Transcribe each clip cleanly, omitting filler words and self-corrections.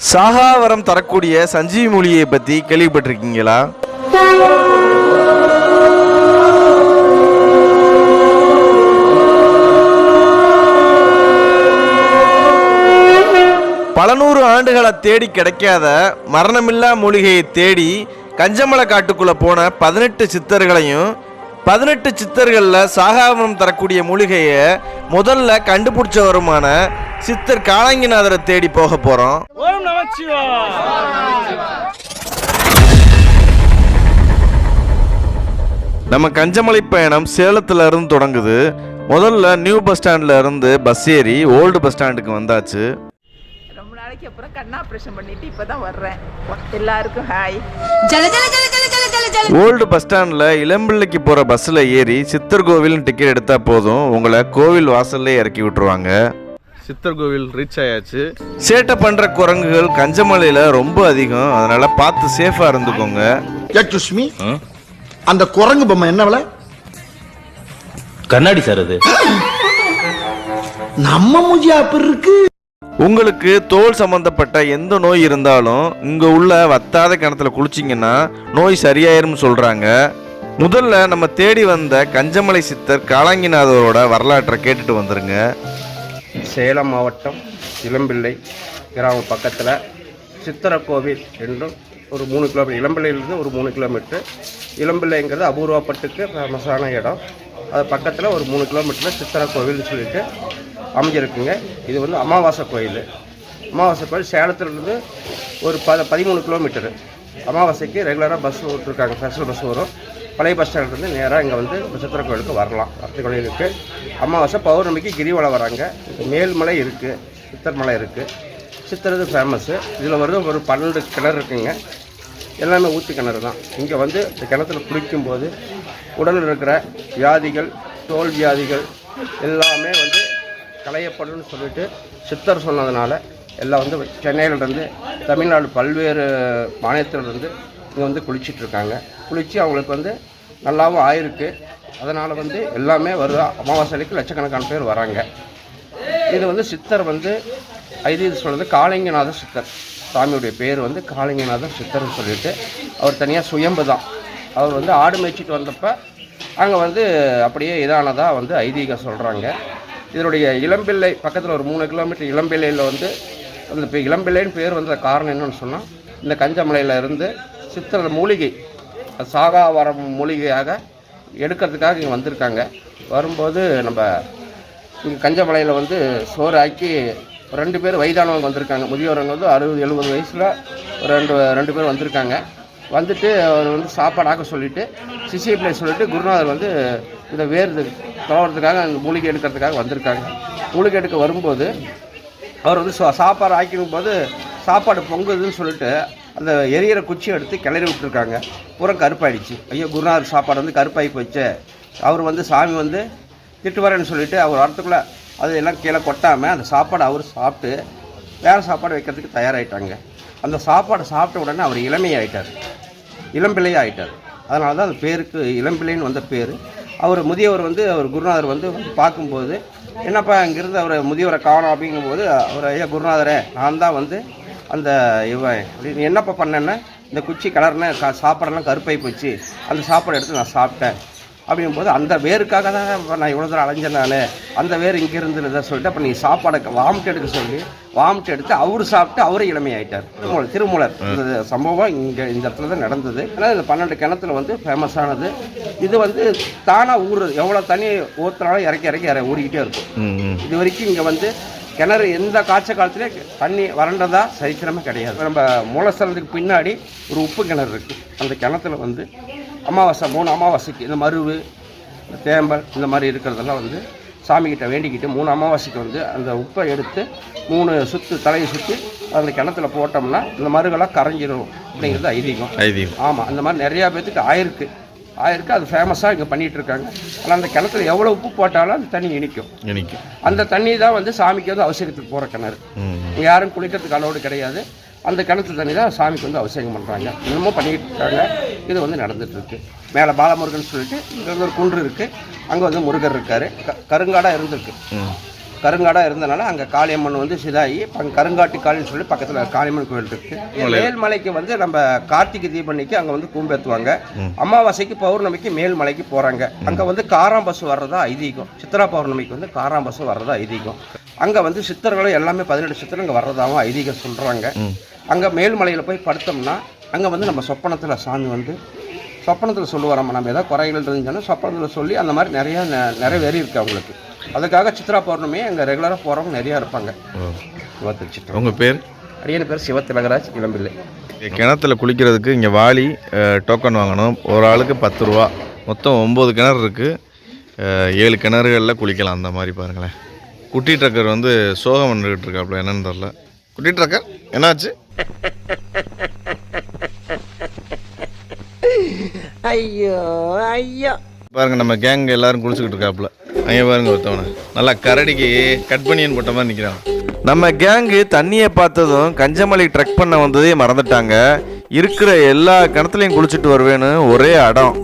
சாகாவரம் தரக்கூடிய சஞ்சீவி மூலிகையை பற்றி கேள்விப்பட்டிருக்கீங்களா? பல நூறு ஆண்டுகளை தேடி கிடைக்காத மரணமில்லா மூலிகையை தேடி கஞ்சமலை காட்டுக்குள்ள போன 18 சித்தர்களையும் 18 சித்தர்களில் சாகாவரம் தரக்கூடிய மூலிகையை முதல்ல கண்டுபிடிச்சவருமான சித்தர் காலங்கிநாதரை தேடி போக போறோம். நம்ம கஞ்சமலை பயணம் சேலத்துல இருந்து தொடங்குது. முதல்ல நியூ பஸ் ஸ்டாண்ட்ல இருந்து பஸ் ஏறி ஓல்டு பஸ் ஸ்டாண்டுக்கு வந்தாச்சு. ரொம்ப நாளைக்கு அப்புறம் கண் ஆபரேஷன் பண்ணிட்டு இப்பதான் வர்றேன். எல்லாருக்கும் ஹாய். ஓல்டு பஸ் ஸ்டாண்ட்ல இளம்பிள்ளைக்கு போற பஸ்ல ஏறி சித்தர் கோவில் டிக்கெட் எடுத்தா போதும், உங்களை கோவில் வாசல்ல இறக்கி விட்டுருவாங்க. சித்தர் கோவில் ரீச் ஆயாச்சு. சேட்டை பண்ற குரங்குகள் கஞ்சமலையில ரொம்ப அதிகம், அதனால பார்த்து சேஃபா இருந்துக்கோங்க. சுஷ்மி, அந்த குரங்கு பொம்மை என்ன விலை? கண்ணாடி சார், அது நம்ம மூஞ்சி அப்படி இருக்கு. உங்களுக்கு தோல் சம்பந்தப்பட்ட எந்த நோய் இருந்தாலும் இங்க உள்ள வத்தாத கிணத்துல குளிச்சிங்கன்னா நோய் சரியாயிரும் சொல்றாங்க. முதல்ல நம்ம தேடி வந்த கஞ்சமலை சித்தர் காலங்கிநாதரோட வரலாற்றை கேட்டுட்டு வந்துருங்க. சேலம் மாவட்டம் இளம்பிள்ளை கிராம பக்கத்தில் சித்தர கோவில் என்றும் ஒரு 3 கிலோமீட்டர், இளம்பிள்ளையிலிருந்து ஒரு 3 கிலோமீட்டர். இளம்பிள்ளைங்கிறது அபூர்வப்பட்டுக்கு ஃபேமஸான இடம். அது பக்கத்தில் ஒரு 3 கிலோமீட்டரில் சித்தர கோவில்னு சொல்லிட்டு அமைஞ்சிருக்குங்க. இது வந்து அமாவாசை கோயில். அமாவாசை கோயில் சேலத்துலேருந்து ஒரு 13 கிலோமீட்டரு. அமாவாசைக்கு ரெகுலராக பஸ் விட்டுருக்காங்க, ஸ்பெஷல் பஸ் வரும். பழைய பஸ் ஸ்டாண்ட்லேருந்து நேராக இங்கே வந்து சித்திர கோயிலுக்கு வரலாம். அடுத்த கோயில் இருக்குது. அமாவாசை பௌர்ணமிக்கு கிரிவலம் வராங்க. மேல்மலை இருக்குது, சித்தர் மலை இருக்குது. சித்தர் இது ஃபேமஸ்ஸு. இதில் வந்து ஒரு 12 கிணறு இருக்குங்க. எல்லாமே ஊற்று கிணறு தான். இங்கே வந்து இந்த கிணத்துல குளிக்கும்போது உடலில் இருக்கிற வியாதிகள், தோல் வியாதிகள் எல்லாமே வந்து களையப்படும்னு சொல்லிட்டு சித்தர் சொன்னதுனால எல்லாம் வந்து சென்னையிலேருந்து தமிழ்நாடு பல்வேறு மாநிலத்திலிருந்து இங்கே வந்து குளிச்சிட்ருக்காங்க. குளித்து அவங்களுக்கு வந்து நல்லாவும் ஆயிருக்கு. அதனால் வந்து எல்லாமே வருதா அமாவாசைக்கு லட்சக்கணக்கான பேர் வராங்க. இது வந்து சித்தர் வந்து ஐதீகம் சொல்கிறது காலங்கிநாத சித்தர். சாமியுடைய பேர் வந்து காலங்கிநாத சித்தர்னு சொல்லிட்டு அவர் தனியாக சுயம்பு தான். அவர் வந்து ஆடு மேய்ச்சிட்டு வந்தப்போ அங்கே வந்து அப்படியே இதானதாக வந்து ஐதீகம் சொல்கிறாங்க. இதனுடைய இளம்பிள்ளை பக்கத்தில் ஒரு 3 கிலோமீட்டர் இளம்பிள்ளையில் வந்து அந்த இளம்பிள்ளைன்னு பேர் வந்த காரணம் என்னென்னு சொன்னால், இந்த கஞ்சமலையில் இருந்து சித்தர் மூலிகை சாகாவரம் மூலிகையாக எடுக்கிறதுக்காக இங்கே வந்திருக்காங்க. வரும்போது நம்ம இங்கே கஞ்சமலையில் வந்து சோறு ஆக்கி 2 பேர் வயதானவங்க வந்திருக்காங்க. முதியோரங்க வந்து 60-70 வயசில் ரெண்டு பேர் வந்திருக்காங்க. வந்துட்டு அவர் வந்து சாப்பாடு ஆக்க சொல்லிவிட்டு சிசிஐபிளை சொல்லிவிட்டு குருநாதர் வந்து இந்த வேறு தவறதுக்காக அந்த மூலிகை எடுக்கிறதுக்காக வந்திருக்காங்க. மூலிகை எடுக்க வரும்போது அவர் வந்து சாப்பாடு ஆக்கிடும் போது சாப்பாடு பொங்குதுன்னு சொல்லிட்டு அந்த எரியிற குச்சி எடுத்து கிளறி விட்டுருக்காங்க. பூரா கருப்பாயிடுச்சு. ஐயோ, குருநாதர் சாப்பாடு வந்து கருப்பாகி போச்சு. அவர் வந்து சாமி வந்து திட்டுவாரன்னு சொல்லிட்டு அவர் வரத்துக்குள்ளே அது எல்லாம் கீழே கொட்டாமல் அந்த சாப்பாடு அவர் சாப்பிட்டு வேறு சாப்பாடு வைக்கிறதுக்கு தயாராகிட்டாங்க. அந்த சாப்பாடை சாப்பிட்ட உடனே அவர் இளமையாயிட்டார், இளம்பிள்ளையாக ஆகிட்டார். அதனால தான் அந்த பேருக்கு இளம்பிள்ளைன்னு வந்த பேர். அவர் முதியவர் வந்து அவர் குருநாதர் வந்து பார்க்கும்போது, என்னப்பா இங்கேருந்து அவர் முதியவரை காணோம் அப்படிங்கும்போது, அவர் ஐயா குருநாதரே, நான் தான் வந்து அந்த இவன் அப்படின்னு என்னப்பா பண்ணேன்னா, இந்த குச்சி கலர்னு சாப்பாடெல்லாம் கருப்பாகி போச்சு, அந்த சாப்பாடு எடுத்து நான் சாப்பிட்டேன் அப்படிங்கும்போது, அந்த வேருக்காக தான் நான் இவ்வளோ தூரம் அலைஞ்சேன். நான் அந்த வேர் இங்கே இருந்துருதா சொல்லிட்டு அப்போ நீ சாப்பாடை வாமிட்டு எடுக்க சொல்லி வாமிட்டு எடுத்து அவர் சாப்பிட்டு அவரே இளமையாயிட்டார். திருமூலர். இந்த சம்பவம் இங்கே இந்த இடத்துல தான் நடந்தது. ஆனால் இந்த 12 கிணத்துல வந்து ஃபேமஸானது. இது வந்து தானாக ஊறுறது. எவ்வளோ தண்ணி ஊற்றுனாலும் இறக்கி ஊறிக்கிட்டே இருக்கும். இது வரைக்கும் இங்கே வந்து கிணறு எந்த காய்ச்சல் காலத்துலேயே தண்ணி வறண்டதா சரித்திரமே கிடையாது. நம்ம மூலஸ்தலத்துக்கு பின்னாடி ஒரு உப்பு கிணறு இருக்குது. அந்த கிணத்துல வந்து அமாவாசை 3 அமாவாசைக்கு இந்த மருவு, தேம்பல் இந்த மாதிரி இருக்கிறதெல்லாம் வந்து சாமிக்கிட்ட வேண்டிக்கிட்டு 3 அமாவாசைக்கு வந்து அந்த உப்பை எடுத்து 3 சுற்று தலையை சுற்றி அந்த கிணத்துல போட்டோம்னா இந்த மருகெல்லாம் கரைஞ்சிடும் அப்படிங்கிறது ஐதீகம். ஆமாம், அந்த மாதிரி நிறையா பேர்த்துக்கு ஆயிருக்கு. அது ஃபேமஸாக இங்கே பண்ணிகிட்டு இருக்காங்க. ஆனால் அந்த கிணத்துல எவ்வளோ உப்பு போட்டாலும் அந்த தண்ணி இனிக்கும். அந்த தண்ணி தான் வந்து சாமிக்கு வந்து அவசியத்துக்கு போகிற கிணறு. யாரும் குளிக்கிறதுக்கு அளவோடு கிடையாது. அந்த கிணத்து தண்ணி தான் சாமிக்கு வந்து அபிஷேகம் பண்ணுறாங்க. இன்னமும் பண்ணிக்கிட்டு இருக்காங்க. இது வந்து நடந்துகிட்ருக்கு. மேலே பாலமுருகன் சொல்லிட்டு இங்கே ஒரு குன்று இருக்குது. அங்கே வந்து முருகர் இருக்கார். கருங்காடாக இருந்திருக்கு. கருங்காடாக இருந்தனால அங்கே காளியம்மன் வந்து சிதாயி இப்போ அங்கே கருங்காட்டு காளின்னு சொல்லி பக்கத்தில் காளியம்மன் கோயில் இருக்குது. மேல்மலைக்கு வந்து நம்ம கார்த்திகை தீபன்னைக்கு அங்கே வந்து கூம்பேற்றுவாங்க. அமாவாசைக்கு பௌர்ணமிக்கு மேல்மலைக்கு போகிறாங்க. அங்கே வந்து காராம் பஸ் வர்றதா ஐதீகம். சித்ரா பௌர்ணமிக்கு வந்து காராம் பஸ் வர்றதா ஐதீகம். அங்கே வந்து சித்தர்களும் எல்லாமே 17 சித்தர்கள் இங்கே வர்றதாகவும் ஐதீகம் சொல்கிறாங்க. அங்கே மேல்மலையில் போய் படுத்தோம்னா அங்கே வந்து நம்ம சொப்பனத்தில் சாமி வந்து சொப்பனத்தில் சொல்லுவாராம்மா, நம்ம ஏதாவது குறைகள் இருந்துச்சுன்னா சொப்பனத்தில் சொல்லி அந்த மாதிரி நிறைவேறி இருக்குது அவங்களுக்கு. அதுக்காக சித்ரா பௌர்ணமி அங்கே ரெகுலராக போகிறவங்க நிறையா இருப்பாங்க. சிவா உங்கள் பேர்? அடியன் பேர் சிவத்திலகராஜ் இளம்பிள்ளை. கிணத்துல குளிக்கிறதுக்கு இங்கே வாலி டோக்கன் வாங்கணும். ஒரு ஆளுக்கு 10 ரூபா. மொத்தம் 9 கிணறு இருக்குது. 7 கிணறுகளில் குளிக்கலாம். அந்த மாதிரி பாருங்களேன். குட்டி ட்ரக்கர் வந்து சோகம் வந்துக்கிட்டு இருக்காப்புல, என்னன்னு தெரில. குட்டி ட்ரக்கர் என்னாச்சு? ஐயோ ஐயோ பாருங்க, நம்ம கேங் எல்லாரும் குளிச்சுக்கிட்டு இருக்காப்புல. அங்கே பாருங்க, ஒருத்தவனை நல்லா கரடிக்கு கட் பண்ணியன் போட்ட மாதிரி நிற்கிறான். நம்ம கேங்கு தண்ணியை பார்த்ததும் கஞ்சமலை ட்ரெக் பண்ண வந்ததே மறந்துட்டாங்க. இருக்கிற எல்லா கிணத்துலையும் குளிச்சுட்டு வருவேன்னு ஒரே அடம்.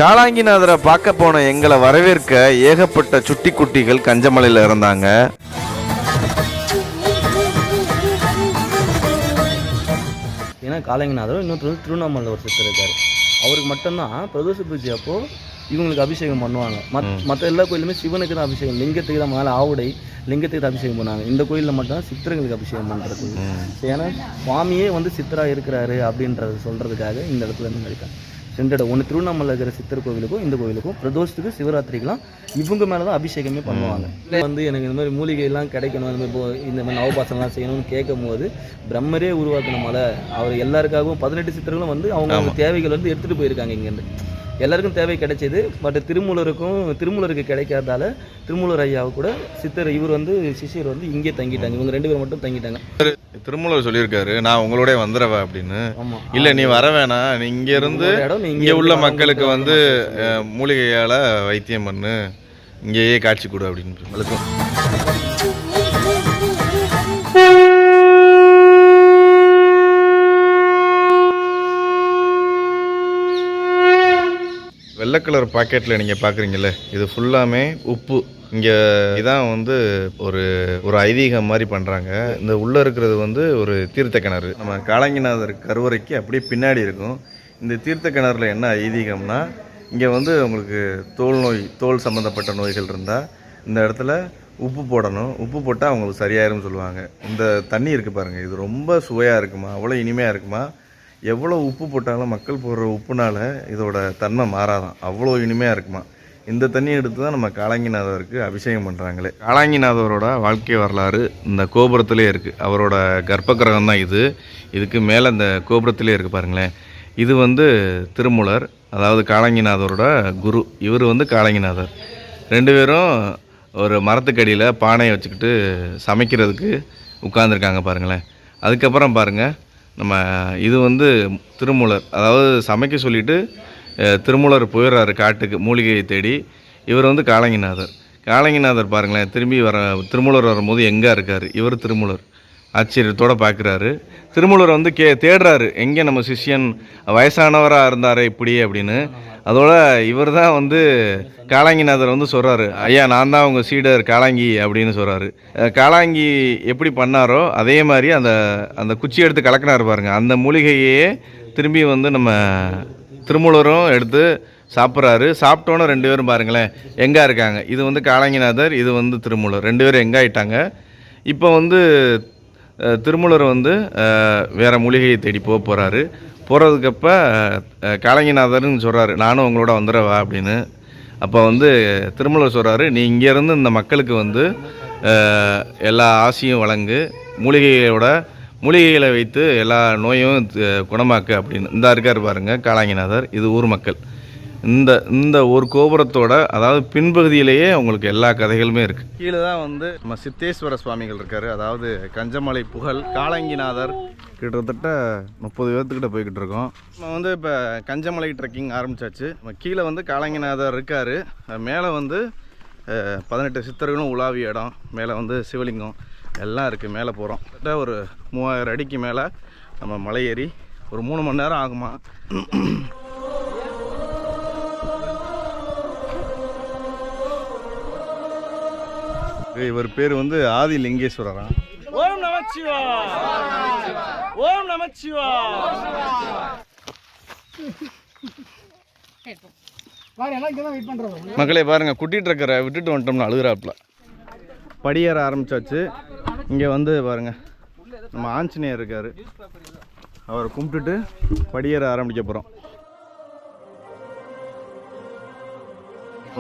காளாங்கிநாதரை பார்க்க போன எங்களை வரவேற்க ஏகப்பட்ட சுட்டி குட்டிகள் கஞ்சமலையில் இருந்தாங்க. ஏன்னா காளிங்கநாதரும் இன்னொருத்தர் திருவண்ணாமலையில் ஒரு சித்தர் இருக்கார். அவருக்கு மட்டும்தான் பிரதோஷ பூஜை அப்போது இவங்களுக்கு அபிஷேகம் பண்ணுவாங்க. மற்ற எல்லா கோயிலுமே சிவனுக்கு தான் அபிஷேகம், லிங்கத்துக்கு தான் மேலே ஆவுடை லிங்கத்துக்கு தான் அபிஷேகம் பண்ணுவாங்க. இந்த கோயிலில் மட்டும்தான் சித்தர்களுக்கு அபிஷேகம் பண்ணுறது. ஏன்னா சுவாமியே வந்து சித்தராக இருக்கிறாரு அப்படின்றத சொல்கிறதுக்காக இந்த இடத்துல இருந்து இருக்காங்க. ரெண்டு ஒன்று திருவண்ணாமலை இருக்கிற சித்தர் கோவிலுக்கும் இந்த கோவிலுக்கும் பிரதோஷத்துக்கு சிவராத்திரிக்கெலாம் இவங்க மேலே தான் அபிஷேகமே பண்ணுவாங்க. வந்து எனக்கு இந்த மாதிரி மூலிகையெல்லாம் கிடைக்கணும், இந்த மாதிரி நவபாசனம்லாம் செய்யணும்னு கேட்கும் போது பிரம்மரே உருவாக்கின மலை. அவர் எல்லாருக்காகவும் 18 சித்தர்களும் வந்து அவங்க தேவைகள் வந்து எடுத்துகிட்டு போயிருக்காங்க. இங்கேருந்து எல்லாருக்கும் தேவை கிடைச்சது. பட் திருமூலருக்கு கிடைக்காதால திருமூலர் ஐயாவை கூட சித்தர் இவர் வந்து சிஷியர் வந்து இங்கே தங்கிட்டாங்க. இவங்க 2 பேர் மட்டும் தங்கிட்டாங்க. திருமூலர் சொல்லியிருக்காரு, நான் உங்களோட வந்துடுவா அப்படின்னு. இல்லை, நீ வர வேணாம், நீ இங்கே இருந்து இங்கே உள்ள மக்களுக்கு வந்து மூலிகையால் வைத்தியம் பண்ணு, இங்கேயே காட்சி கொடு அப்படின்னு வழக்கம். வெள்ளை கலர் பாக்கெட்டில் நீங்கள் பார்க்குறீங்களே, இது ஃபுல்லாமே உப்பு. இங்கே இதான் வந்து ஒரு ஐதீகம் மாதிரி பண்ணுறாங்க. இந்த உள்ளே இருக்கிறது வந்து ஒரு தீர்த்த கிணறு. நம்ம காளாங்கிநாதர் கருவறைக்கு அப்படியே பின்னாடி இருக்கும். இந்த தீர்த்த கிணறுல என்ன ஐதீகம்னா, இங்கே வந்து உங்களுக்கு தோல் சம்மந்தப்பட்ட நோய்கள் இருந்தால் இந்த இடத்துல உப்பு போடணும். உப்பு போட்டால் அவங்களுக்கு சரியாயிரும்னு சொல்லுவாங்க. இந்த தண்ணி இருக்குது பாருங்கள், இது ரொம்ப சுவையாக இருக்குமா, அவ்வளோ இனிமையாக இருக்குமா. எவ்வளோ உப்பு போட்டாலும் மக்கள் போடுற உப்புனால இதோட தன்மை மாறாதான், அவ்வளோ இனிமையாக இருக்குமா. இந்த தண்ணியை எடுத்து தான் நம்ம காளாங்கிநாதருக்கு அபிஷேகம் பண்ணுறாங்களே. காளாங்கிநாதரோட வாழ்க்கை வரலாறு இந்த கோபுரத்திலே இருக்குது. அவரோட கர்ப்பகிரகம் தான் இது. இதுக்கு மேலே இந்த கோபுரத்திலே இருக்குது பாருங்களேன். இது வந்து திருமூலர், அதாவது காளாங்கிநாதரோட குரு. இவர் வந்து காளாங்கிநாதர். 2 பேரும் ஒரு மரத்துக்கடியில் பானையை வச்சுக்கிட்டு சமைக்கிறதுக்கு உட்காந்துருக்காங்க பாருங்களேன். அதுக்கப்புறம் பாருங்கள், நம்ம இது வந்து திருமூலர், அதாவது சமைக்க சொல்லிவிட்டு திருமூலர் போயிடுறாரு காட்டுக்கு மூலிகையை தேடி. இவர் வந்து காளாங்கிநாதர் பாருங்களேன், திருமூலர் வரும்போது எங்கே இருக்கார் இவர்? திருமூலர் ஆச்சரியத்தோடு பார்க்குறாரு. திருமூலர் வந்து தேடுறாரு, எங்கே நம்ம சிஷ்யன் வயசானவராக இருந்தாரே இப்படி அப்படின்னு. அதோட இவர் தான் வந்து காளாங்கிநாதர் வந்து சொல்கிறாரு, ஐயா நான் தான் உங்கள் சீடர் காளாங்கி அப்படின்னு சொல்கிறாரு. காளாங்கி எப்படி பண்ணாரோ அதே மாதிரி அந்த குச்சி எடுத்து கலக்கினார் பாருங்க. அந்த மூலிகையே திரும்பி வந்து நம்ம திருமூலரும் எடுத்து சாப்பிட்றாரு. சாப்பிட்டோன்னு 2 பேரும் பாருங்களேன் எங்கே இருக்காங்க. இது வந்து காளாங்கிநாதர், இது வந்து திருமூலர். 2 பேரும் எங்கே ஆயிட்டாங்க. இப்போ வந்து திருமூலர் வந்து வேறு மூலிகையை தேடி போகிறாரு. போகிறதுக்கப்ப காளாங்கிநாதர்னு சொல்கிறாரு, நானும் உங்களோட வந்துடுவா அப்படின்னு. அப்போ வந்து திருமூலர் சொல்கிறாரு, நீ இங்கேருந்து இந்த மக்களுக்கு வந்து எல்லா ஆசையும் வழங்கு, மூலிகைகளை வைத்து எல்லா நோயும் குணமாக்கு அப்படின்னு. இந்த இருக்கார் பாருங்கள் காளாங்கிநாதர். இது ஊர் மக்கள். இந்த ஒரு கோபுரத்தோட அதாவது பின்பகுதியிலேயே உங்களுக்கு எல்லா கதைகளுமே இருக்குது. கீழே தான் வந்து நம்ம சித்தேஸ்வர சுவாமிகள் இருக்கார், அதாவது கஞ்சமலை புகழ் காளாங்கிநாதர். கிட்டத்தட்ட 30 பேர்த்துக்கிட்ட போய்கிட்டு இருக்கோம். நம்ம வந்து இப்போ கஞ்சமலை ட்ரெக்கிங் ஆரம்பித்தாச்சு. நம்ம கீழே வந்து காளாங்கிநாதர் இருக்கார். மேலே வந்து 18 சித்தர்களும் உலாவிய இடம். மேலே வந்து சிவலிங்கம் எல்லாம் இருக்குது. மேலே போகிறோம். கிட்ட ஒரு 3000 அடிக்கு மேலே நம்ம மலை ஏறி ஒரு 3 மணி நேரம் ஆகுமா. இவர் பேர் வந்து ஆதி லிங்கேஸ்வரரா. ஓம் நமச்சிவா, ஓம் நமச்சிவா. மக்களே பாருங்க, குட்டி ட்ரக்கரை விட்டுட்டு வந்துட்டோம்னு அழுகுறாப்புல. படியேற ஆரம்பிச்சாச்சு. இங்கே வந்து பாருங்க, நம்ம ஆஞ்சநேயர் இருக்காரு, அவரை கும்பிட்டுட்டு படியேற ஆரம்பிக்க போகிறோம்.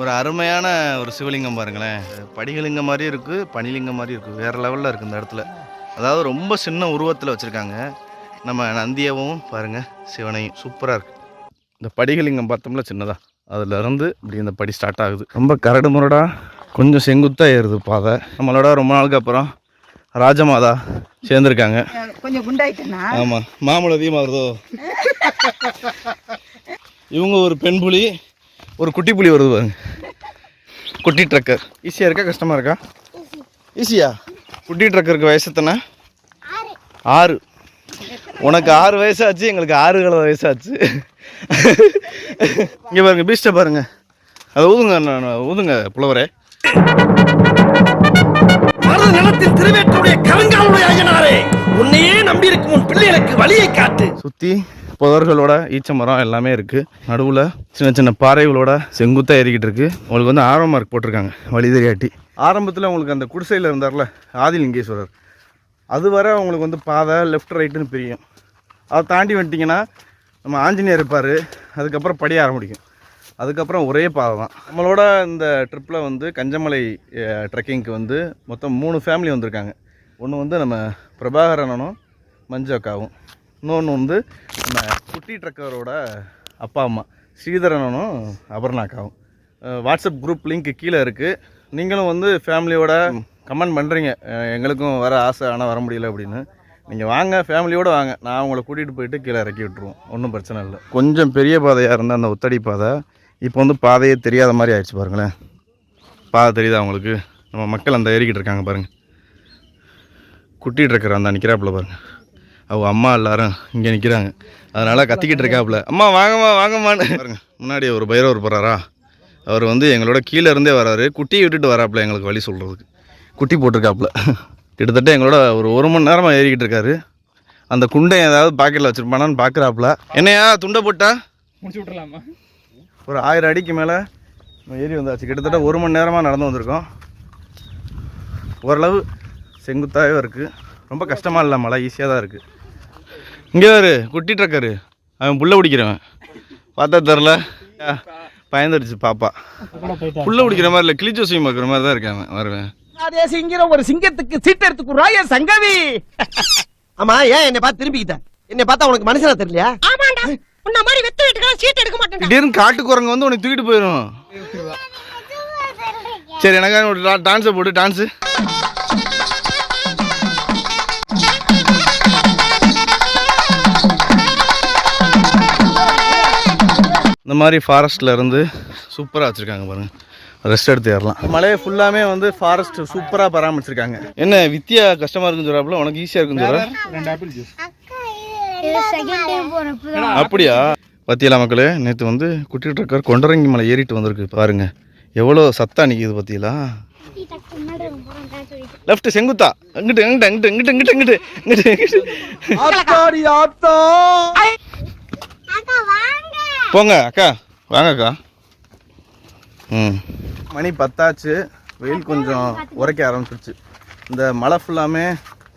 ஒரு அருமையான ஒரு சிவலிங்கம் பாருங்களேன். படிகலிங்கம் மாதிரி இருக்குது, பனிலிங்கம் மாதிரி இருக்குது, வேறு லெவலில் இருக்குது இந்த இடத்துல. அதாவது ரொம்ப சின்ன உருவத்தில் வச்சுருக்காங்க. நம்ம நந்தியாவும் பாருங்கள், சிவனையும் சூப்பராக இருக்குது. இந்த படிகலிங்கம் பார்த்தோம்ல சின்னதாக, அதுலேருந்து இப்படி இந்த படி ஸ்டார்ட் ஆகுது. ரொம்ப கரடு முரடாக கொஞ்சம் செங்குத்தாக ஏறுது பாதை. நம்மளோட ரொம்ப நாளுக்கு அப்புறம் ராஜமாதா சேர்ந்துருக்காங்க. கொஞ்சம் குண்டாயிட்டேன்னா ஆமாம், மாமூல் அதிகமாக வருதோ. இவங்க ஒரு பெண் புலி, ஒரு குட்டி புலி வருது பாருங்க. குட்டி ட்ரக்கர் ஈஸியாக இருக்கா கஷ்டமாக இருக்கா? ஈஸியா. குட்டி ட்ரக்கருக்கு வயசு எத்தனை? 6. உனக்கு 6 வயசாச்சு, எங்களுக்கு 6 வயசாச்சு. இங்கே பாருங்க, பீஸ்ட்டை பாருங்க. அதை ஊதுங்க, ஊதுங்க புலவரே. நிலத்தில் திருவேற்றுடைய கருங்காலுடைய ஐயனாரே, உன்னையே நம்பி இருக்கும் உன் பிள்ளைகளுக்கு வழியை காட்டு. சுற்றி புதர்களோட ஈச்ச மரம் எல்லாமே இருக்குது. நடுவில் சின்ன சின்ன பாறைகளோட செங்குத்தாக ஏறிக்கிட்டு இருக்குது. உங்களுக்கு வந்து ஆரோ மார்க் போட்டிருக்காங்க வழி தெரியாட்டி. ஆரம்பத்தில் உங்களுக்கு அந்த குடிசையில் இருந்தார்ல ஆதிலிங்கேஸ்வரர், அது வரை உங்களுக்கு வந்து பாதை லெஃப்ட் ரைட்டுன்னு பிரியும். அதை தாண்டி வந்துட்டிங்கன்னா நம்ம ஆஞ்சநேயர் இருப்பார், அதுக்கப்புறம் படி ஆரம்பிக்கும். அதுக்கப்புறம் ஒரே பாதை தான். நம்மளோட இந்த ட்ரிப்பில் வந்து கஞ்சமலை ட்ரெக்கிங்க்கு வந்து மொத்தம் 3 ஃபேமிலி வந்திருக்காங்க. ஒன்று வந்து நம்ம பிரபாகரனும் மஞ்சு அக்காவும், இன்னொன்று வந்து நம்ம குட்டி ட்ரக்கரோட அப்பா அம்மா ஸ்ரீதரனும் அபர்ணாக்காவும். வாட்ஸ்அப் குரூப் லிங்க் கீழே இருக்குது. நீங்களும் வந்து ஃபேமிலியோட கமெண்ட் பண்ணுறீங்க, எங்களுக்கும் வர ஆசை ஆனால் வர முடியல அப்படின்னு. நீங்கள் வாங்க, ஃபேமிலியோடு வாங்க, நான் உங்களை கூட்டிகிட்டு போயிட்டு கீழே இறக்கி விட்ருவோம், ஒன்றும் பிரச்சனை இல்லை. கொஞ்சம் பெரிய பாதையாக இருந்தால் அந்த ஒத்தடி பாதை இப்போ வந்து பாதையே தெரியாத மாதிரி ஆயிடுச்சு பாருங்களேன். பாதை தெரியுதா அவங்களுக்கு? நம்ம மக்கள் அந்த ஏறிக்கிட்டு இருக்காங்க பாருங்கள். குட்டி ட்ரக்கர் அந்த நிற்கிறாப்புல பாருங்கள். அவங்க அம்மா எல்லோரும் இங்கே நிற்கிறாங்க, அதனால் கத்திக்கிட்டு இருக்காப்புல, அம்மா வாங்கம்மா வாங்கம்மான்னு பாருங்க. முன்னாடி ஒரு பைரவர் போகிறாரா, அவர் வந்து எங்களோட கீழே இருந்தே வராரு, குட்டியை விட்டுட்டு வராப்புல எங்களுக்கு வழி சொல்கிறதுக்கு. குட்டி போட்டிருக்காப்புல. கிட்டத்தட்ட எங்களோட ஒரு 1 மணி நேரமாக ஏறிக்கிட்டு இருக்காரு. அந்த குண்டை ஏதாவது பாக்கெட்டில் வச்சுருப்பானான்னு பார்க்குறாப்புல. என்னையா துண்டை போட்டா முடிச்சு விட்றலாமா? ஒரு 1000 அடிக்கு மேலே ஏறி வந்தாச்சு. கிட்டத்தட்ட 1 மணி நேரமாக நடந்து வந்திருக்கோம். ஓரளவு செங்குத்தாகவே இருக்குது, ரொம்ப கஷ்டமாக இல்லை, மழை ஈஸியாக தான் இருக்குது. இங்கே ஒரு குட்டி ட்ரக்கரு, அவன் புள்ள பிடிக்கிறவன், பார்த்தா தெரில, பயந்துடுச்சு பாப்பா. புள்ள பிடிக்கிற மாதிரி இல்லை, கிளிச்சோசியம் பார்க்குற மாதிரி தான் இருக்கேன் வருவேன். ஒரு சிங்கத்துக்கு சீட்டு எடுத்துக்குறாய சங்கவி. ஆமா, ஏன் என்னை பார்த்து திரும்பிக்கிட்ட? என்னை பார்த்தா உனக்கு மனுஷனா தெரியலையா? ஆமாண்டா, உன்ன மாதிரி வெத்து வெட்டுக்கலாம் சீட் எடுக்க மாட்டேன். திடீர்னு காட்டு குரங்கு வந்து உனக்கு தூக்கிட்டு போயிடும். சரி, எனக்கு ஒரு டான்ஸை போட்டு டான்ஸு. இந்த மாதிரி ஃபாரஸ்ட்டில் இருந்து சூப்பராக வச்சுருக்காங்க பாருங்கள், ரெஸ்ட் எடுத்து ஏறலாம். மலையை ஃபுல்லாமே வந்து ஃபாரஸ்ட் சூப்பராக பராமரிச்சிருக்காங்க. என்ன வித்தியா கஷ்டமாக இருக்குன்னு சொல்கிறாப்புல, உனக்கு ஈஸியாக இருக்குன்னு சொல்கிற? 2 ஆப்பிள் ஜூஸ். அப்படியா? பத்தியலா மக்களே, நேற்று வந்து குட்டி ட்ரக்கர் கொண்டரங்கி மலை ஏறிட்டு வந்திருக்கு பாருங்க, எவ்வளோ சத்தா நிற்கிது பத்தியலா. லெஃப்ட் செங்குத்தா, அங்கிட்டு அங்கிட்டு அங்கிட்டு அங்கிட்டு அங்கிட்டு அங்கிட்டு அங்கிட்டு. போங்க அக்கா, வாங்க அக்கா. மணி 10 ஆச்சு, வெயில் கொஞ்சம் உரைக்க ஆரம்பிச்சிருச்சு. இந்த மலை ஃபுல்லாமே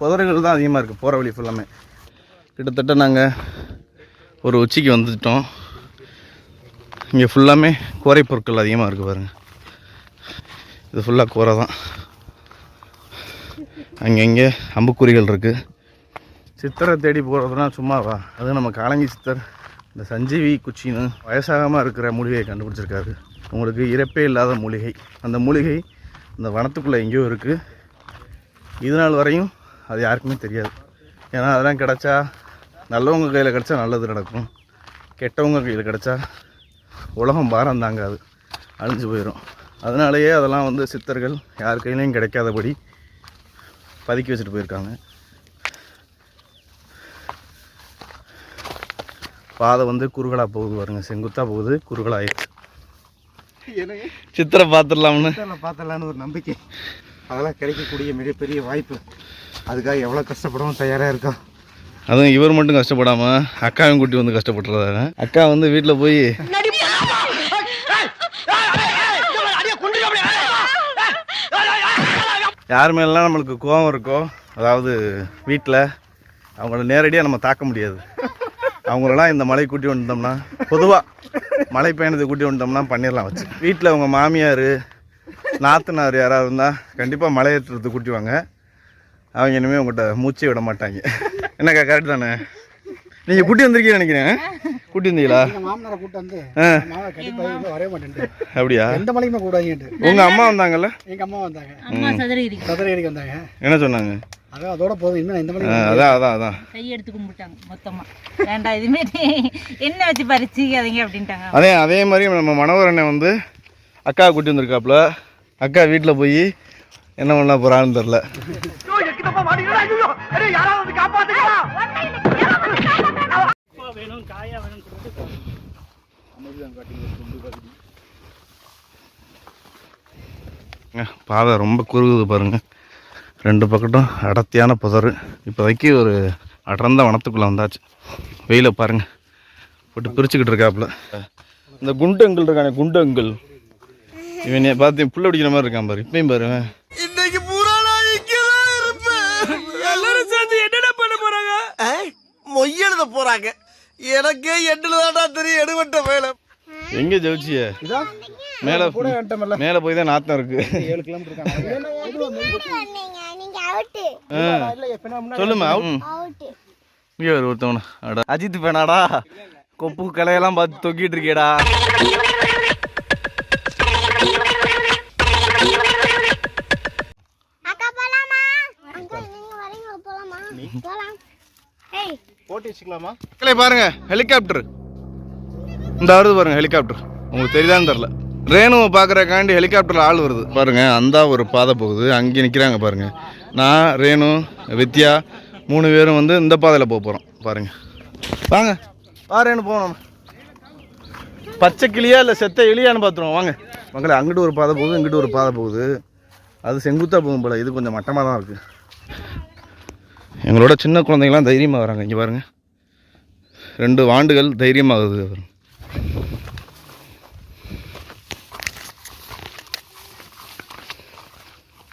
புதர்கள் தான் அதிகமாக இருக்குது, போகிற வழி ஃபுல்லாமே. கிட்டத்தட்ட நாங்கள் ஒரு உச்சிக்கு வந்துட்டோம். இங்கே ஃபுல்லாமே கோரை பொருட்கள் அதிகமாக இருக்குது பாருங்கள். இது ஃபுல்லாக கோரை தான். அங்கங்கே அம்புக்குறிகள் இருக்குது. சித்தரை தேடி போகிறதுனா சும்மாவா? அது நம்ம காலங்கி சித்தர் இந்த சஞ்சீவி குச்சின்னு வயசாகாமல் இருக்கிற மூலிகையை கண்டுபிடிச்சிருக்காரு. உங்களுக்கு இறப்பே இல்லாத மூலிகை. அந்த மூலிகை இந்த வனத்துக்குள்ளே எங்கேயோ இருக்குது. இது நாள் வரையும் அது யாருக்குமே தெரியாது. ஏன்னா அதெல்லாம் கிடச்சா நல்லவங்க கையில் கிடச்சா நல்லது நடக்கும், கெட்டவங்க கையில் கிடச்சா உலகம் பாரம் தாங்காது, அழிஞ்சு போயிடும். அதனாலேயே அதெல்லாம் வந்து சித்தர்கள் யார் கையிலையும் கிடைக்காதபடி பதுக்கி வச்சுட்டு போயிருக்காங்க. பாதை வந்து குறுகலாக போகுது பாருங்க, செங்குத்தாக போகுது, குறுகலாகிடுச்சு. சித்திரை பார்த்துடலாம்னு ஒரு நம்பிக்கை. அதெல்லாம் கிடைக்கக்கூடிய மிகப்பெரிய வாய்ப்பு. அதுக்காக எவ்வளோ கஷ்டப்படவும் தயாராக இருக்கோம். அதுவும் இவர் மட்டும் கஷ்டப்படாமல் அக்காவையும் கூட்டி வந்து கஷ்டப்பட்டுறதாங்க. அக்கா வந்து வீட்டில் போய் யார் மேலாம் நம்மளுக்கு கோபம் இருக்கோ, அதாவது வீட்டில் அவங்கள நேரடியாக நம்ம தாக்க முடியாது. அவங்களெல்லாம் இந்த மலை கூட்டி வந்துட்டோம்னா, பொதுவாக மலை பயணத்தை கூட்டி வந்துட்டோம்னா பண்ணிடலாம் வச்சு. வீட்டில் அவங்க மாமியார் நாத்தனார் யாராவது இருந்தால் கண்டிப்பாக மலை ஏற்றுறது கூட்டி வாங்க. அவங்க இனிமேல் உங்கள்கிட்ட மூச்சே விட மாட்டாங்க. என்னக்கா கரெக்ட் தானே? நீங்கள் கூட்டி வந்திருக்கீங்கன்னு நினைக்கிறேன். கூட்டி வந்தீங்களா? மாமனாரை கூட்டு வந்து வரவே மாட்டேன். அப்படியா? எந்த மலைக்குமே கூடாது. உங்கள் அம்மா வந்தாங்கல்ல? எங்கள் அம்மா வந்தாங்க, சதுரகிரிக்கு வந்தாங்க. என்ன சொன்னாங்க? அதான் அதோட போதும், இன்னும் இந்த மலை அதான் கையெடுத்து கும்பிட்டாங்க மொத்தமா. வேண்டாம் இதுமே என்ன வச்சு பறிச்சிக்காதீங்க அப்படின்ட்டாங்க. அதே மாதிரி நம்ம மனோகர் அண்ணன் வந்து அக்கா கூட்டி வந்திருக்காப்புல. அக்கா வீட்டில் போய் என்ன பண்ண போகிறான்னு தெரில. பாதை ரொம்ப குறுகுது பாருங்க. 2 பக்கட்டும் அடர்த்தியான புதர். இப்போதைக்கு ஒரு அடர்ந்த வனத்துக்குள்ளே வந்தாச்சு. வெயில பாருங்க போட்டு பிரிச்சுக்கிட்டு இருக்காப்புல. இந்த குண்டு அங்கிள் இருக்கானே, குண்டு அங்கிள், இவன் பார்த்து புள்ள அடிக்கிற மாதிரி இருக்கான் பாரு. இப்பயும் பாரு, இன்னைக்கு பூரா நான் இங்கதான் இருப்பேன். எல்லாரும் சேர்ந்து என்னென்ன பண்ண போறாங்க? மொய்யெழுத போறாங்க. எனக்கே எண்ணுலதான் தெரியும் எடுவட்ட வேலை. எங்க ஜெயிச்சிய மேல போய் தான் நாத்தம் இருக்கு. 7 கிலோமீட்டர் சொல்லுமா. இங்கே ஒருத்தவன அஜித் பேனாடா, கொப்பு கலையெல்லாம் பார்த்து தொக்கிட்டு இருக்கேடா. பாருங்க ஹெலிகாப்டர் இந்த வருது பாருங்க. ஹெலிகாப்டர் உங்களுக்கு தெரியுதான்னு தெரில. ரேணுவை பார்க்குறக்காண்டி ஹெலிகாப்டரில் ஆள் வருது பாருங்க. அந்த ஒரு பாதை போகுது, அங்கே நிற்கிறாங்க பாருங்க. நான், ரேணு, வித்யா 3 பேரும் வந்து இந்த பாதையில் போக போகிறோம் பாருங்க. வாங்க ரேணு போகணும். பச்சை கிளியா இல்லை செத்த எலியான்னு பார்த்துருவோம் வாங்க. மக்களே அங்கிட்டு ஒரு பாதை போகுது, இங்கிட்டு ஒரு பாதை போகுது. அது செங்குத்தாக போகும் போல், இது கொஞ்சம் மட்டமாக தான் இருக்குது. எங்களோட சின்ன குழந்தைங்களாம் தைரியமாக வராங்க. இங்கே பாருங்கள் 2 வாண்டுகள் தைரியமாகுது.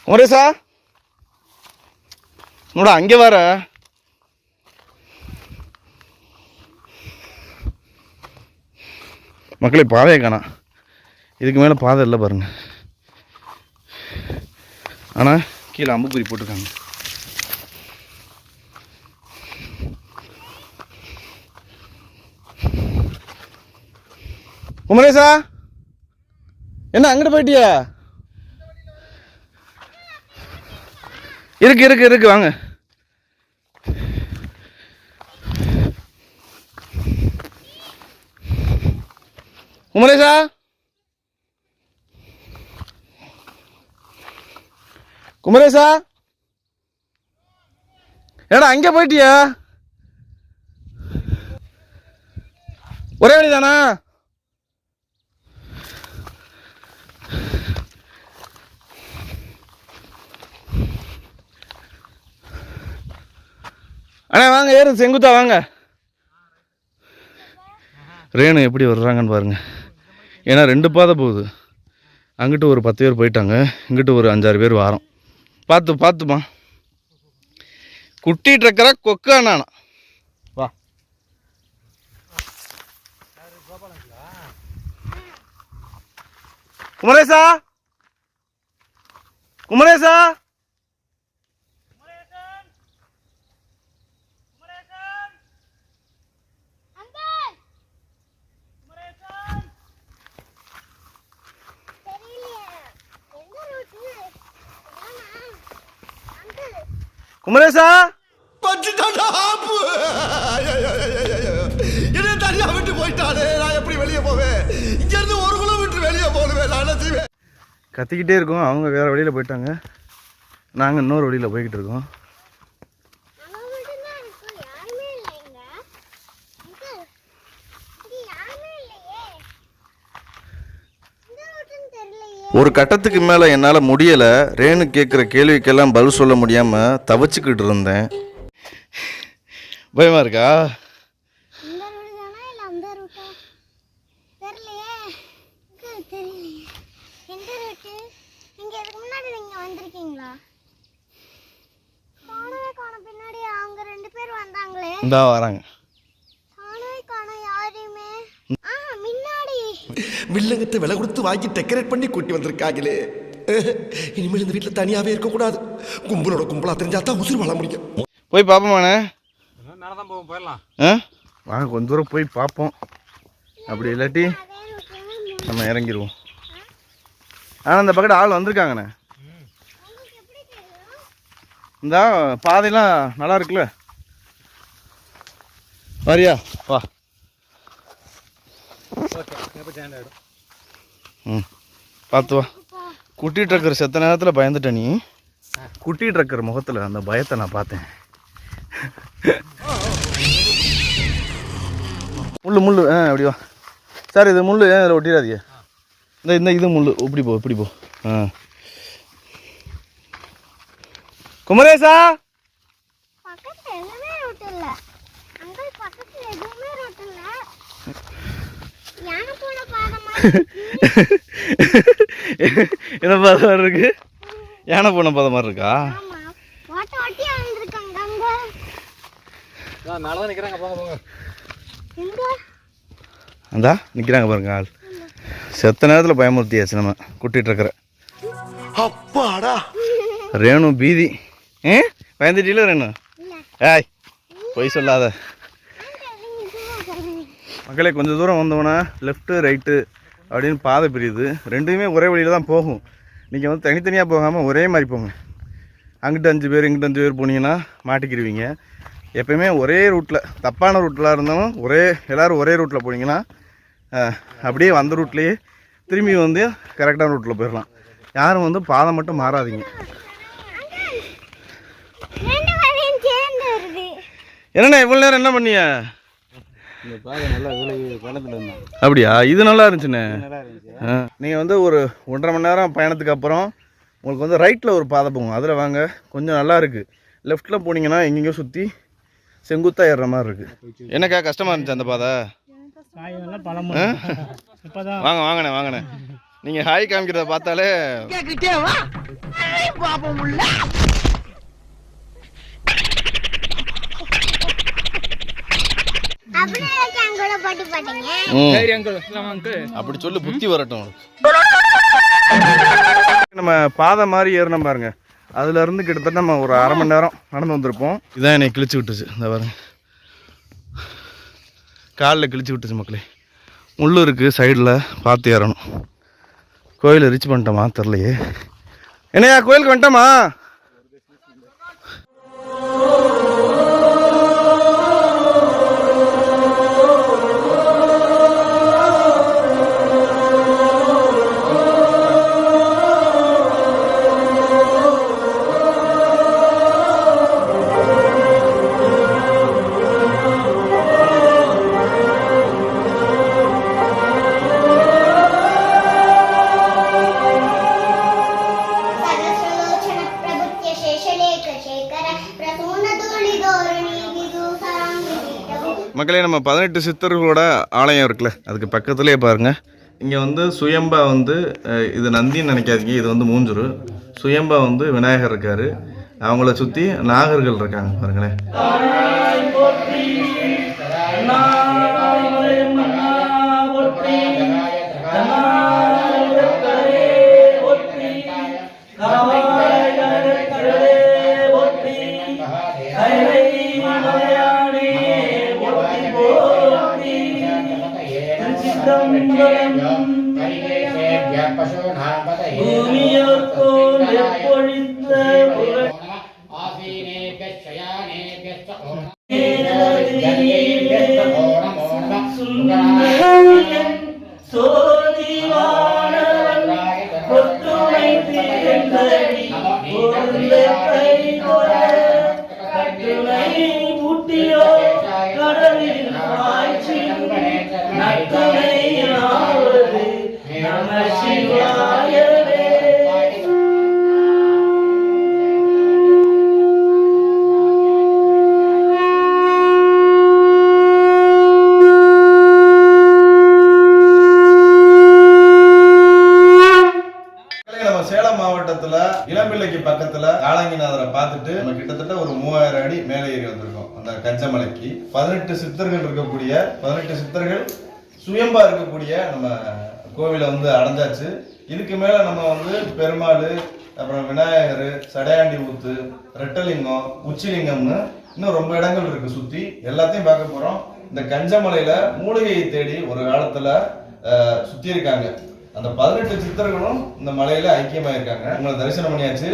குமரேசா நோட அங்கே வர. மக்களே பாதையை காணா. இதுக்கு மேலே பாதை இல்லை பாருங்க. ஆனால் கீழே அம்புக்குறி போட்டிருக்காங்க. குமரேசா என்ன அங்கிட்டு போயிட்டியா? இருக்கு வாங்க. குமரேசா ஏடா அங்கே போயிட்டியா? ஒரே வழிதானா? அண்ணா வாங்க, ஏறு செங்குத்தா வாங்க. ரேணு எப்படி வர்றாங்கன்னு பாருங்க. ஏன்னா 2 பாதை போகுது. அங்கிட்டு ஒரு 10 பேர் போயிட்டாங்க, இங்கிட்டு ஒரு 5-6 பேர் வாரோம். பார்த்துமா. குட்டி ட்ரக்கரா கொக்கா நானா? வா. குமரேசா குமரேசா என்ன தனியா விட்டு போயிட்டானே, நான் எப்படி வெளியே போவேன்? இங்க இருந்து 1 கிலோமீட்டர் வெளியே போடுவேன். நான் செய்வேன். கத்திக்கிட்டே இருக்கோம். அவங்க வேற வழியில் போயிட்டாங்க, நாங்கள் இன்னொரு வழியில் போய்கிட்டு இருக்கோம். ஒரு கட்டத்துக்கு மேலே என்னால் முடியலை. ரேணு கேட்குற கேள்விக்கெல்லாம் பதில் சொல்ல முடியாமல் தவச்சிக்கிட்டு இருந்தேன். பயமா இருக்கா? இந்தா வராங்க. வில்லங்கத்தை விலை கொடுத்து வாங்கி டெக்கரேட் பண்ணி கூட்டி வந்திருக்காங்களே. இனிமேல் இந்த வீட்டில் தனியாவே இருக்கக்கூடாது. கும்பலோட கும்பலா தெரிஞ்சாதான் உசுறு வாழ முடியும். போய் பார்ப்போமாண்ணே. வாங்க கொஞ்ச தூரம் போய் பார்ப்போம். அப்படி இல்லாட்டி நம்ம இறங்கிடுவோம். ஆனால் இந்த பக்கத்து ஆள் வந்திருக்காங்கண்ணே. இந்த பாதையெல்லாம் நல்லா இருக்குல்ல. வரியா வா. ம் பார்த்து வா. குட்டி ட்ரக்கர் செத்த நேரத்தில் பயந்துட்ட நீ. குட்டி ட்ரக்கர் முகத்தில் அந்த பயத்தை நான் பார்த்தேன். முள் அப்படி வா சார். இது முள் அதில் ஒட்டிடாதீங்க. இது முள் இப்படி போ. குமரேசா என்ன பாதை மாதிரி இருக்கு? யானை போன பாதை மாதிரி இருக்கா? அந்தா நிற்கிறாங்க பாருங்க ஆள். செத்த நேரத்தில் பயமுறுத்தியாச்சு நம்ம கூட்டிகிட்டு இருக்கிற. அப்பாடா ரேணு பீதி. பயந்துட்டீங்களா ரேணு? ஏய் போய் சொல்லாத. மக்களே கொஞ்சம் தூரம் வந்தோன்னா லெஃப்ட்டு ரைட்டு அப்படின்னு பாதை பிரியுது. ரெண்டுமே ஒரே வழியில் தான் போகும். நீங்கள் வந்து தனித்தனியாக போகாமல் ஒரே மாதிரி போங்க. அங்கிட்டு 5 பேர் இங்கிட்டு 5 பேர் போனீங்கன்னா மாட்டிக்கிடுவீங்க. எப்போயுமே ஒரே ரூட்டில், தப்பான ரூட்டில் இருந்தாலும் எல்லோரும் ஒரே ரூட்டில் போனீங்கன்னா அப்படியே வந்த ரூட்லேயே திரும்பி வந்து கரெக்டான ரூட்டில் போயிடலாம். யாரும் வந்து பாதை மட்டும் மாறாதீங்க. என்னண்ணா இவ்வளோ நேரம் என்ன பண்ணிய? அப்படியா? இது நல்லா இருந்துச்சுண்ணே. நீங்கள் வந்து ஒரு 1.5 மணி நேரம் பயணத்துக்கு அப்புறம் உங்களுக்கு வந்து ரைட்டில் ஒரு பாதை போகும். அதில் வாங்க, கொஞ்சம் நல்லா இருக்குது. லெஃப்ட்டில் போனீங்கன்னா எங்கெங்கேயோ சுற்றி செங்குத்தாக ஏறுற மாதிரி இருக்குது. என்னக்கா கஷ்டமாக இருந்துச்சு அந்த பாதை? வாங்கண்ணே. நீங்கள் ஹாய் காமிக்கிறத பார்த்தாலே அப்படி சொல்லி புத்தி வரட்டும். நம்ம பாதை மாதிரி ஏறணும் பாருங்க. அதுல இருந்து கிட்டத்தட்ட நம்ம ஒரு 1/2 மணி நேரம் நடந்து வந்திருப்போம். இதான் என்னை கிழிச்சு விட்டுச்சு. இந்த பாருங்க காலில் கிழிச்சு விட்டுச்சு மக்களே. முள்ளு இருக்கு சைடில், பார்த்து ஏறணும். கோயிலை ரீச் பண்ணிட்டோமா தெரிலையே. என்னையா கோயிலுக்கு வந்துட்டோமா? மக்களே நம்ம 18 சித்தர்களோட ஆலயம் இருக்குல்ல, அதுக்கு பக்கத்துலேயே பாருங்கள். இங்கே வந்து சுயம்பா வந்து இது நந்தின்னு நினைக்காதீங்க, இது வந்து மூஞ்சுரு. சுயம்பா வந்து விநாயகர் இருக்கார். அவங்கள சுற்றி நாகர்கள் இருக்காங்க பாருங்களேன். நம சிவாய இளம்பிள்ளைக்கு பக்கத்துல காலங்கிநாதரை பார்த்துட்டு நம்ம கிட்டத்தட்ட ஒரு 3000 அடி மேலே ஏறி வந்திருக்கோம் அந்த கஞ்சமலைக்கு. 18 சித்தர்கள் இருக்கக்கூடிய 18 சித்தர்கள் சுயம்பா இருக்கக்கூடிய நம்ம கோவிலை வந்து அடைஞ்சாச்சு. இதுக்கு மேல நம்ம வந்து பெருமாள், அப்புறம் விநாயகர், சடையாண்டி ஊத்து, ரெட்டலிங்கம், உச்சிலிங்கம்னு இன்னும் ரொம்ப இடங்கள் இருக்கு. சுத்தி எல்லாத்தையும் பார்க்க போறோம். இந்த கஞ்சமலையில மூலிகையை தேடி ஒரு காலத்துல சுத்தி இருக்காங்க. அந்த 18 சித்தர்களும் இந்த மலையில ஐக்கியமாயிருக்காங்க. உங்களை தரிசனம் பண்ணியாச்சு.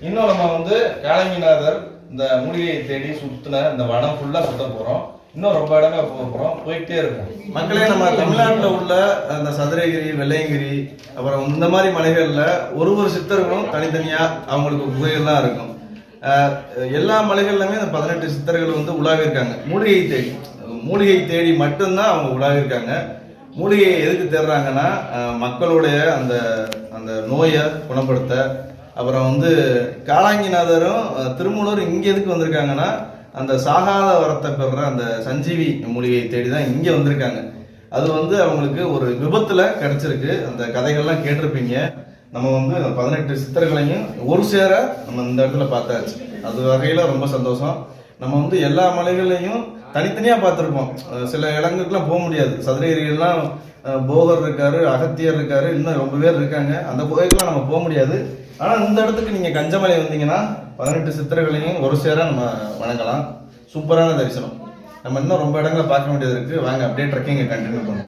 இன்னும் நம்ம வந்து காலங்கிநாதர் இந்த மூலிகையை தேடி சுத்தின இந்த வனம் ஃபுல்லா சுத்த போறோம். இன்னும் ரொம்ப இடங்கள் போக போறோம், போயிட்டே இருக்கும். மக்களே, நம்ம தமிழ்நாட்டில் உள்ள அந்த சதுரகிரி, வெள்ளையங்கிரி, அப்புறம் இந்த மாதிரி மலைகள்ல ஒரு சித்தர்களும் தனித்தனியா அவங்களுக்கு குகைகள்லாம் இருக்கும். எல்லா மலைகள்லுமே இந்த 18 சித்தர்கள் வந்து உலாவிருக்காங்க. மூலிகை தேடி மட்டும்தான் அவங்க உலாவிருக்காங்க. மூலிகையை எதுக்கு தேடுறாங்கன்னா மக்களுடைய அந்த அந்த நோயை குணப்படுத்த. அப்புறம் வந்து காலாங்கிநாதரும் திருமூலர் இங்கே எதுக்கு வந்திருக்காங்கன்னா அந்த சாகாத வரத்தை பெறுற அந்த சஞ்சீவி மூலிகையை தேடி தான் இங்கே வந்திருக்காங்க. அது வந்து அவங்களுக்கு ஒரு விபத்தில் கிடைச்சிருக்கு. அந்த கதைகள்லாம் கேட்டிருப்பீங்க. நம்ம வந்து 18 சித்தர்களையும் ஒரு சேர நம்ம இந்த இடத்துல பார்த்தாச்சு. அது வகையில் ரொம்ப சந்தோஷம். நம்ம வந்து எல்லா மலைகளையும் தனித்தனியாக பார்த்துருப்போம். சில இடங்களுக்குலாம் போக முடியாது. சதுரகிரிலாம் போகர் இருக்காரு, அகத்தியர் இருக்காரு, இன்னும் ரொம்ப பேர் இருக்காங்க. அந்த கோயிலுக்குலாம் நம்ம போக முடியாது. ஆனால் இந்த இடத்துக்கு நீங்கள் கஞ்சமலை வந்தீங்கன்னா 18 சித்தர்களையும் ஒரு சேர நம்ம வணங்கலாம். சூப்பரான தரிசனம். நம்ம இன்னும் ரொம்ப இடங்களை பார்க்க வேண்டியது இருக்குது. வாங்க அப்படியே ட்ரெக்கிங்கை கண்டினியூ பண்ணுவோம்.